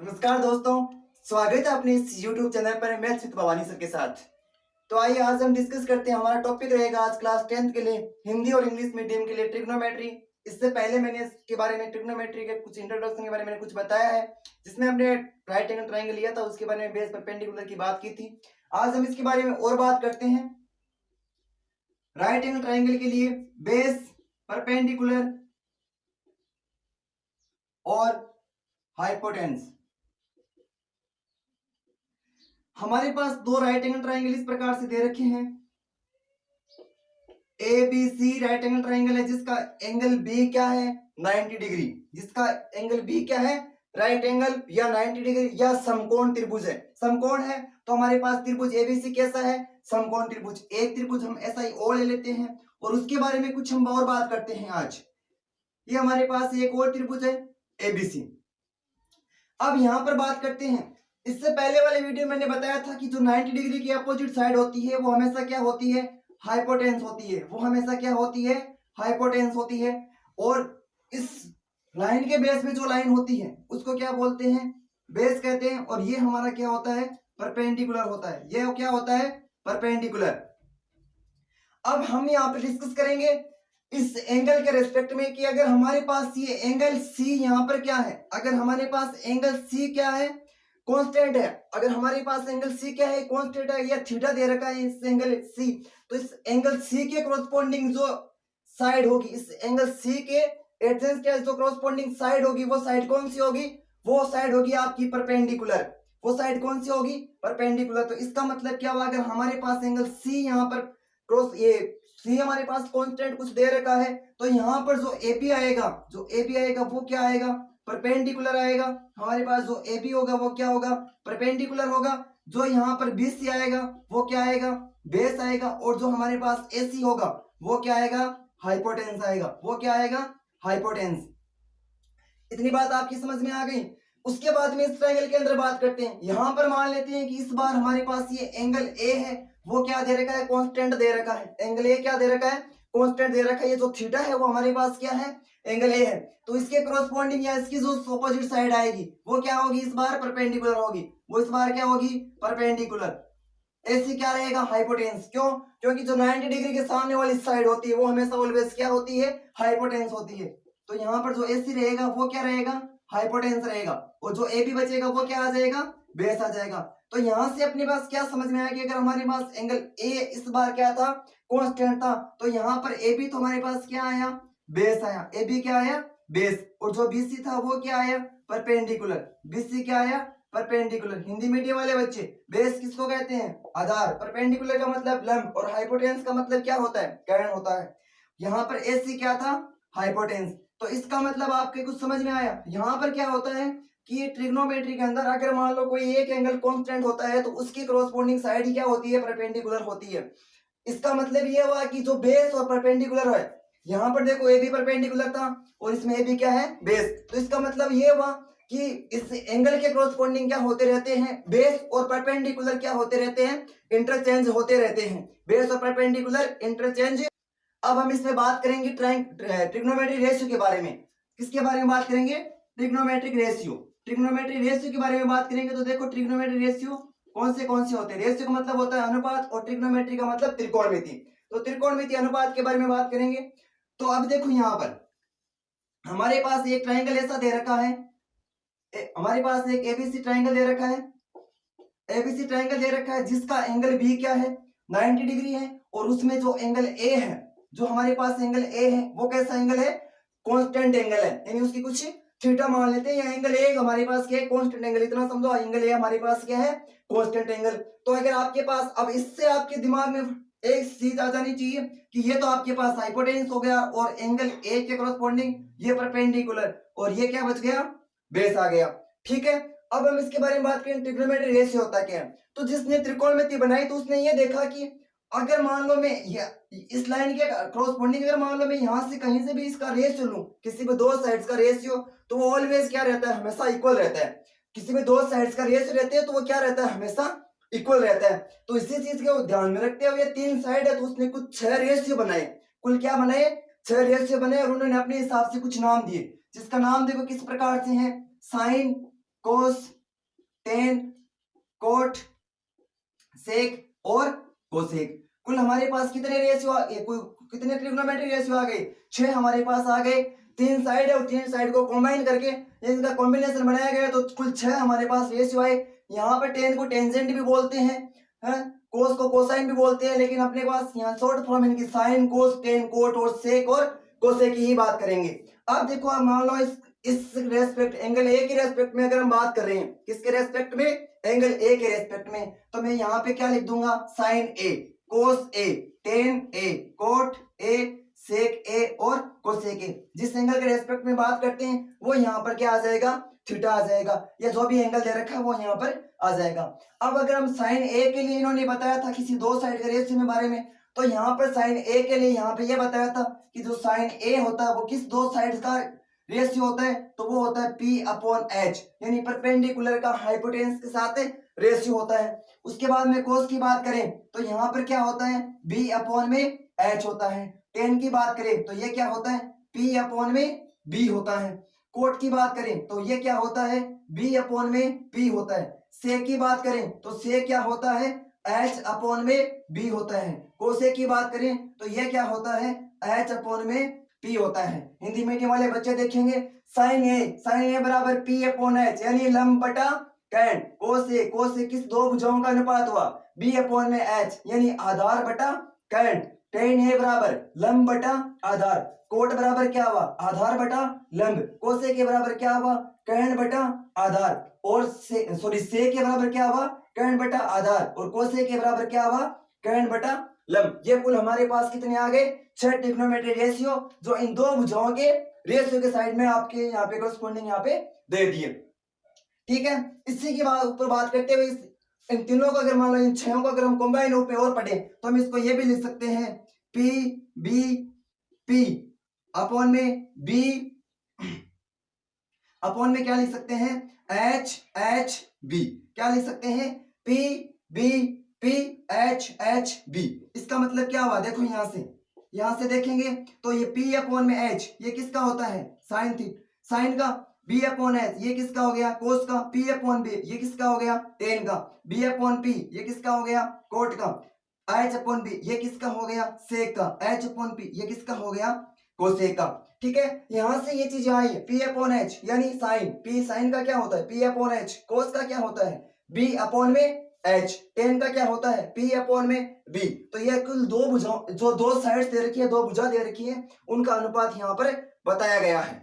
नमस्कार दोस्तों, स्वागत है अपने इस YouTube चैनल पर मैथ्स विद भवानी सर के साथ। तो आइए आज हम डिस्कस करते हैं। हमारा टॉपिक रहेगा आज क्लास 10th के लिए हिंदी और इंग्लिश मीडियम के लिए ट्रिग्नोमेट्री। इससे पहले मैंने इसके बारे में ट्रिग्नोमेट्री के कुछ इंट्रोडक्शन के बारे में कुछ बताया है, जिसमें हमने राइट एंगल ट्रायंगल लिया था, उसके बारे में बेस परपेंडिकुलर की बात की थी। आज हम इसके बारे में और बात करते हैं। राइट एंगल ट्रायंगल के लिए बेस, परपेंडिकुलर और हाइपोटेन्स। हमारे पास दो राइट एंगल ट्रायंगल इस प्रकार से दे रखे हैं। A B C right angle triangle है, जिसका एंगल बी क्या है 90 डिग्री। जिसका एंगल बी क्या है राइट एंगल या 90 डिग्री या समकोण त्रिभुज है। समकोण है तो हमारे पास त्रिभुज एबीसी कैसा है, समकोण त्रिभुज। एक त्रिभुज हम ऐसा ही और ले लेते हैं और उसके बारे में कुछ हम और बात करते हैं आज। ये हमारे पास एक और त्रिभुज है एबीसी। अब यहां पर बात करते हैं। इससे पहले वाले वीडियो में मैंने बताया था कि जो 90 डिग्री की अपोजिट साइड होती है वो हमेशा क्या होती है, हाइपोटेन्स होती है। वो हमेशा क्या होती है, हाइपोटेन्स होती है। और इस लाइन के बेस में जो लाइन होती है उसको क्या बोलते हैं, बेस कहते हैं। और ये हमारा क्या होता है, परपेंडिकुलर होता है। ये क्या होता है, परपेंडिकुलर। अब हम यहाँ पे डिस्कस करेंगे इस एंगल के रेस्पेक्ट में कि अगर हमारे पास ये एंगल सी यहाँ पर क्या है, अगर हमारे पास एंगल सी क्या है, कांस्टेंट है। अगर हमारे पास एंगल सी क्या है, कांस्टेंट है या थीटा दे रखा है इस एंगल सी, तो इस एंगल सी के कोरस्पोंडिंग जो साइड होगी, इस एंगल सी के एडजेसेंट के जो कोरस्पोंडिंग साइड होगी, वो साइड कौन सी होगी, वो साइड होगी आपकी परपेंडिकुलर। वो साइड कौन सी होगी, परपेंडिकुलर। तो इसका मतलब क्या हुआ, अगर हमारे पास एंगल सी यहाँ पर क्रॉस, ये सी हमारे पास कांस्टेंट कुछ दे रखा है, तो यहाँ पर जो एबी आएगा, जो एबी आएगा वो क्या आएगा, परपेंडिकुलर आएगा। हमारे पास जो ए बी होगा वो क्या होगा, परपेंडिकुलर होगा। जो यहाँ पर बी सी आएगा वो क्या आएगा, बेस आएगा। और जो हमारे पास ए सी होगा वो क्या आएगा, हाइपोटेन्स आएगा। वो क्या आएगा, हाइपोटेन्स। इतनी बात आपकी समझ में आ गई। उसके बाद में इस ट्रायंगल के अंदर बात करते हैं। यहां पर मान लेते हैं कि इस बार हमारे पास ये एंगल ए है, वो क्या दे रखा है, कांस्टेंट दे रखा है। एंगल ए क्या दे रखा है, कांस्टेंट दे रखा है। ये जो थीटा है वो हमारे पास क्या है, एंगल ए है। तो इसके कोरस्पोंडिंग या इसकी जो ऑपोजिट साइड आएगी वो क्या होगी, इस बार परपेंडिकुलर होगी। वो इस बार क्या होगी, परपेंडिकुलर। ऐसी क्या रहेगा, हाइपोटेन्स। क्यों, क्योंकि जो 90 डिग्री के सामने वाली साइड होती है वो हमेशा ऑलवेज क्या होती है, हाइपोटेन्स होती है। तो यहाँ पर जो एसी रहेगा वो क्या रहेगा, हाइपोटेन्स रहेगा। और जो ए बी बचेगा वो क्या आ जाएगा, बेस आ जाएगा। तो यहां से अपने पास क्या समझ में आया कि अगर हमारे पास एंगल ए इस बार क्या था, कांस्टेंट था, तो यहाँ पर ए बी तो हमारे पास क्या आया, बेस आया। ए बी क्या आया, बेस। और जो बीसी था वो क्या आया, परपेंडिकुलर। बीसी क्या आया, परपेंडिकुलर। हिंदी मीडियम वाले बच्चे, बेस किसको कहते हैं, आधार। परपेंडिकुलर का मतलब लंब और हाइपोटेन्स का मतलब क्या होता है, कर्ण होता है। यहाँ पर एसी क्या था, हाइपोटेन्स। तो इसका मतलब आपके कुछ समझ में आया। यहाँ पर क्या होता है कि ये ट्रिग्नोमेट्री के अंदर अगर मान लो कोई एक एंगल कांस्टेंट होता है तो उसकी कोरस्पोंडिंग साइड ही क्या होती है, परपेंडिकुलर होती है। इसका मतलब ये हुआ कि जो बेस और परपेंडिकुलर है, यहाँ पर देखो ए बी परपेंडिकुलर था और इसमें ए बी क्या है, बेस। तो इसका मतलब ये हुआ कि इस एंगल के कोरस्पोंडिंग क्या होते रहते हैं, बेस और परपेंडिकुलर क्या होते रहते हैं, इंटरचेंज होते रहते हैं। बेस और परपेंडिकुलर इंटरचेंज। अब हम इसमें बात करेंगे ट्रिग्नोमेट्रिक रेशियो के बारे में। किसके बारे में बात करेंगे, ट्रिग्नोमेट्रिक रेशियो। ट्रिग्नोमेट्रिक रेशियो के बारे में बात करेंगे तो देखो ट्रिग्नोमेट्रिक रेशियो कौन से होते हैं। रेशियो का मतलब होता है अनुपात और ट्रिग्नोमेट्री का मतलब त्रिकोणमिति। तो त्रिकोणमिति अनुपात के बारे में बात करेंगे। तो अब देखो यहाँ पर हमारे पास एक ट्राइंगल ऐसा दे रखा है, हमारे पास एक एबीसी ट्राइंगल दे रखा है। एबीसी ट्राइंगल दे रखा है जिसका एंगल बी क्या है, 90 डिग्री है। और उसमें जो एंगल ए है, जो हमारे पास एंगल ए है वो कैसा एंगल है, कांस्टेंट एंगल है। यानी उसकी कुछ थीटा मान लेते हैं। या एंगल ए हमारे पास क्या है, कांस्टेंट एंगल। इतना समझो, एंगल ए हमारे पास क्या है, कांस्टेंट एंगल। तो अगर आपके पास, अब इससे आपके दिमाग में एक चीज आ जानी चाहिए कि ये तो आपके पास हाइपोटेन्स हो गया और एंगल ए के कोरस्पोंडिंग ये परपेंडिकुलर, और ये क्या बच गया, बेस आ गया। ठीक है। अब हम इसके बारे में बात करें, ट्रिग्नोमेट्रिक रेशियो होता क्या है। तो जिसने त्रिकोणमिति बनाई तो उसने ये देखा कि अगर मान लो मैं इस लाइन के क्रॉसपोंडिंग, अगर मान लो मैं यहां से कहीं से भी इसका रेशियो लूं, किसी भी दो साइड्स का रेशियो, तो वो ऑलवेज क्या रहता है, हमेशा इक्वल रहता है। किसी भी दो साइड्स का रेशियो रहते हैं तो वो क्या रहता है, हमेशा इक्वल रहता है। तो इसी चीज को ध्यान में रखते हुए तीन साइड है तो उसने कुछ 6 रेशियो बनाए। कुल क्या बनाए, 6 रेशियो बनाए। और उन्होंने अपने हिसाब से कुछ नाम दिए, जिसका नाम देखो किस प्रकार से है, साइन, कोस, टेन, कोट, सेक और कोसेक। कुल हमारे पास कितने रेशियो आ गए, कितने ट्रिग्नोमेट्रिक रेशियो आ गए? 6 हमारे पास आ गए। 3 साइड है और 3 साइड को कंबाइन करके इनका कॉम्बिनेशन बनाया गया तो कुल 6 हमारे पास रेशियो आए। यहाँ पर टेन को टेंजेंट भी बोलते हैं, कोस को कोसाइन भी बोलते हैं, लेकिन अपने पास यहाँ शॉर्ट फॉर्म इनकी साइन, कोस, टेन, कोट और सेक और कोसेक की ही बात करेंगे। अब देखो, आप मान लो इस रेस्पेक्ट एंगल ए के रेस्पेक्ट में अगर हम बात कर रहे हैं, किसके रेस्पेक्ट में? एंगल ए के रेस्पेक्ट में, तो मैं यहाँ पे क्या लिख दूंगा? Sine A, cos A, tan A, cot A, sec A और कोसेक ए। जिस एंगल के रेस्पेक्ट में बात करते हैं वो यहाँ पर क्या आ जाएगा? थीटा आ जाएगा, या जो भी एंगल दे रखा है वो यहाँ पर आ जाएगा। अब अगर हम साइन ए के लिए इन्होंने बताया था किसी दो साइड के रेशियो के बारे में, तो यहाँ पर साइन ए के लिए यहाँ पे ये बताया था कि जो साइन ए होता है वो किस दो साइड का रेशियो होता है? तो वो होता है P अपॉन H, यानी परपेंडिकुलर का हाइपोटेन्यूस के साथ रेशियो होता है। उसके बाद में कोस की बात करें तो यहाँ पर क्या होता है? B अपॉन में H होता है। टेन की बात करें तो ये क्या होता है? P अपॉन में B होता है। कोट की बात करें तो ये क्या होता है? B अपॉन में P होता है। सेक की बात करें तो सेक क्या होता है? H अपॉन में B होता है। कोसेक की बात करें तो ये क्या होता है? H अपॉन में P होता है। हिंदी मीडियम वाले बच्चे देखेंगे, साइन ए बराबर P अपॉन H, यानी लंब बटा कैन। कोस ए किस दो भुजाओं का अनुपात हुआ? B अपॉन में H, यानी आधार बटा कैन। टेन ए बराबर लंब बटा आधार। कोट बराबर क्या हुआ? आधार बटा लंब। कोसे के बराबर क्या हुआ? कैन बटा आधार। और से के बराबर क्या हुआ? कैन बटा आधार। और कोसे के बराबर क्या हुआ? कैन बटा लंब। ये कुल हमारे पास कितने आ गए? 6 ट्रिग्नोमेट्रिक रेशियो, जो इन दो भुजाओं के रेशियो के साइड में आपके यहाँ पे कॉरेस्पॉन्डिंग यहाँ पे दे दिए। ठीक है, इसी की ऊपर बात करते हुए इन तीनों को अगर मान लो इन छहों को अगर हम कंबाइन रूप में और पढ़े तो हम इसको ये भी लिख सकते हैं P B P अपॉन में B अपॉन में क्या लिख सकते हैं? H H B। क्या लिख सकते हैं? P B P H H B। इसका मतलब क्या हुआ? देखो यहां से देखेंगे तो ये P अपॉन में H ये किसका होता है? साइन थीटा, साइन का। B अपॉन H ये किसका हो गया? कोस का। P अपॉन B ये किसका हो गया? टेन का। B अपॉन P ये किसका हो गया? कोट का। H अपॉन B ये किसका हो गया? सेक का। H अपॉन P ये किसका हो गया? कोसेक का। ठीक है, यहां से ये चीज आई है P अपॉन H यानी साइन। P साइन का क्या होता है? P upon H। कोस का क्या होता है? B अपॉन में H। टेन का क्या होता है? P अपॉन में B। तो ये कुल दो भुजाओं, जो दो साइड्स दे रखी है, दो भुजा दे रखी है, उनका अनुपात यहाँ पर बताया गया है।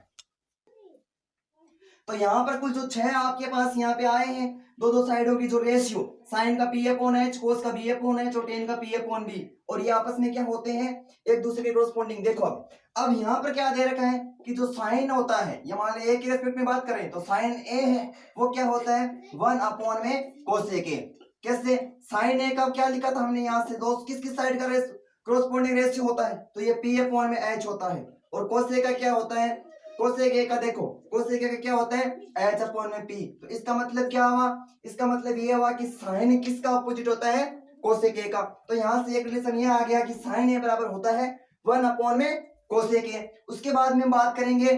तो यहाँ पर कुल जो 6 आपके पास यहाँ पे आए हैं, दो साइडों की जो रेशियो, साइन का P अपॉन H, कोस का B अपॉन H और टेन का P अपॉन B, और ये आपस में क्या होते हैं? एक दूसरे के कॉरेस्पॉन्डिंग। देखो अब यहाँ पर क्या दे रखा है कि जो साइन होता है, ये मान लो ए के रेस्पेक्ट में बात करें तो साइन ए है वो क्या होता है? 1 अपॉन में कोसेक ए। कैसे? साइन ए का क्या लिखा था हमने यहाँ से? दोस्त किस साइड का कॉरेस्पॉन्डिंग रेशियो होता है? तो ये P अपॉन में H होता है। और कोसेक का क्या होता है? कोसेक ए का देखो, कोसेक ए का क्या होता है? H अपॉन में P। तो इसका मतलब क्या हुआ? इसका मतलब ये हुआ कि साइन किसका ऑपोजिट होता है? कोसेक ए का। तो यहां से एक रिलेशन ये आ गया कि साइन ए बराबर होता है 1 अपॉन में कोसेक ए। उसके बाद में बात करेंगे,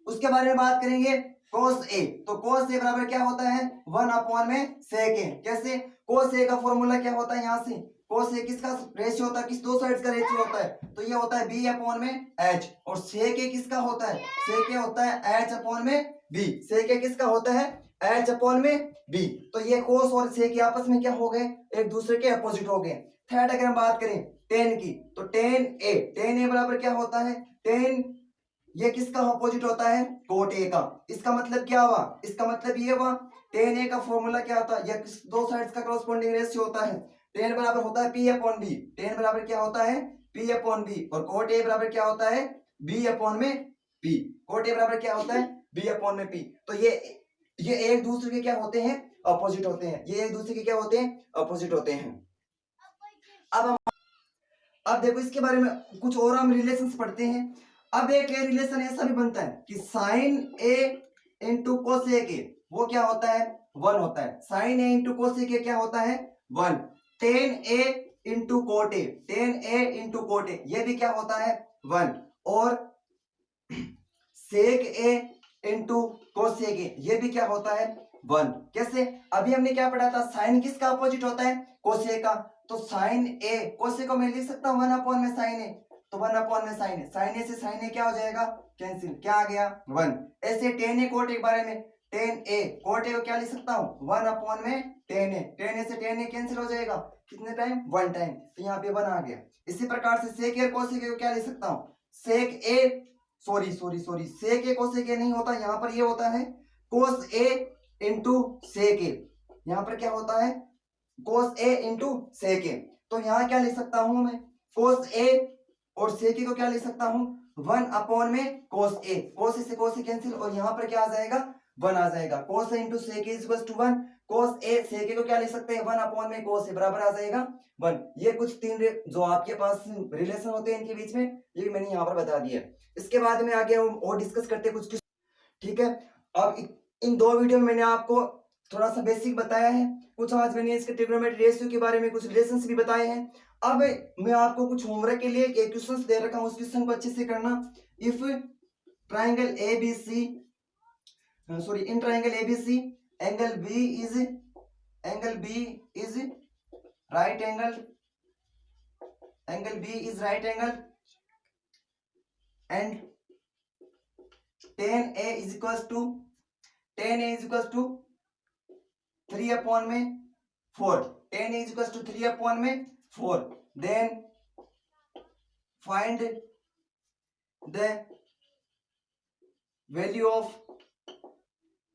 उसके बारे में बात करेंगे कोस ए। तो कोस ए बराबर क्या होता है? 1 अपॉन में सेक ए। कैसे? कोस ए का फॉर्मूला क्या होता है? यहाँ से कोस ए किसका रेशियो होता है? किस दो साइड्स का रेशियो होता है? तो ये होता है B अपॉन में H। और सेक ए किसका होता है? सेक ए होता है H अपॉन में B। सेक ए किसका होता है? H अपॉन में B। तो ये कोस और सेक ए आपस में क्या हो गए? एक दूसरे के अपोजिट हो गए। थर्ड अगर हम बात करें टेन की, तो टेन ए बराबर क्या होता है? टेन ये किसका अपोजिट होता है? कोट ए का। इसका मतलब क्या हुआ? इसका मतलब ये हुआ टेन ए का फॉर्मूला क्या होता है? या दो साइड्स का कॉरेस्पॉन्डिंग रेशियो होता है। टेन बराबर होता है P अपॉन B। टेन बराबर क्या होता है? P upon B। और कोट ए बराबर क्या होता है? B अपॉन में P। कोट ए बराबर क्या होता है? B अपॉन में P। तो ये एक दूसरे के क्या होते हैं? अपोजिट होते हैं। ये एक दूसरे के क्या होते हैं? अपोजिट होते हैं। अब देखो इसके बारे में कुछ और हम रिलेशंस पढ़ते हैं। अब एक रिलेशन ऐसा भी बनता है कि sine A into cosec A वो क्या होता है? 1 होता है। Sine A into cosec A क्या होता है? 1। Tan A into cot A, tan A into cot A ये भी क्या होता है? 1। और सेक ए इंटू कोसेक ए ये भी क्या होता है? 1। कैसे? अभी हमने क्या पढ़ा था, साइन किसका अपोजिट होता है, कोसेक का। तो साइन ए, कोसेक को मैं लिख सकता हूँ 1 अपॉन में साइन ए, तो 1 अपॉन में साइन ए, साइन ए से साइन ए क्या हो जाएगा, कैंसिल, क्या आ गया 1। ऐसे टेन ए कोट ए के बारे में, टेन ए कोट ए को क्या लिख सकता हूँ 1 अपॉन में टेन ए, टेन ए से टेन ए कैंसिल हो जाएगा, कितने टाइम, 1 टाइम, तो यहाँ पे 1 आ गया। इसी प्रकार से सेक ए कोसेक ए को क्या लिख सकता हूँ, सेक ए, सॉरी सेक ए कोसेक ए नहीं होता, यहाँ पर ये होता है कोस ए इंटू सेक ए, यहाँ पर क्या होता है कोस ए इंटू सेक ए। तो यहाँ क्या लिख सकता हूं मैं, कोस ए और सेक ए को क्या लिख सकता हूं 1 अपॉन में कोस ए, कोस ए से कोस ए कैंसिल, और यहाँ पर क्या आ जाएगा 1 आ जाएगा, cos A into sec A equals to 1, cos A sec A को क्या लिख सकते हैं 1 अपॉन में कोस ए बराबर आ जाएगा 1। ये कुछ तीन जो आपके पास रिलेशन होते हैं इनके बीच में, ये भी मैंने यहाँ पर बता दिया। इसके बाद में आगे हम और डिस्कस करते हैं कुछ, ठीक है। अब इन 2 वीडियो में मैंने आपको थोड़ा सा बेसिक बताया है, कुछ आज मैंने इसके ट्रिग्नोमेट्री रेशियो के बारे में कुछ रिलेशंस भी बताए हैं। अब मैं आपको कुछ होमवर्क के लिए एक क्वेश्चन दे रखा हूं, उस क्वेश्चन को अच्छे से करना। If triangle ABC, sorry in triangle ABC angle B is right angle and tan A is equals to 3 upon में 4, tan A is equals to 3 upon में 4, then find the value of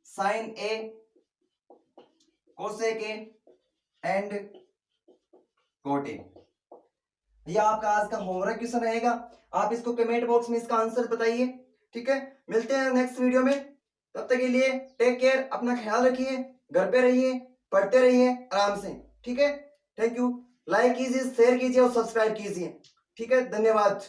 sin A, cosec A and cot A। यह आपका आज का homework question रहेगा, आप इसको comment box में इसका आंसर बताइए, ठीक है। मिलते हैं नेक्स्ट वीडियो में, तब तक के लिए टेक केयर, अपना ख्याल रखिए, घर पे रहिए, पढ़ते रहिए आराम से, ठीक है। थैंक यू, लाइक कीजिए, शेयर कीजिए और सब्सक्राइब कीजिए, ठीक है, धन्यवाद।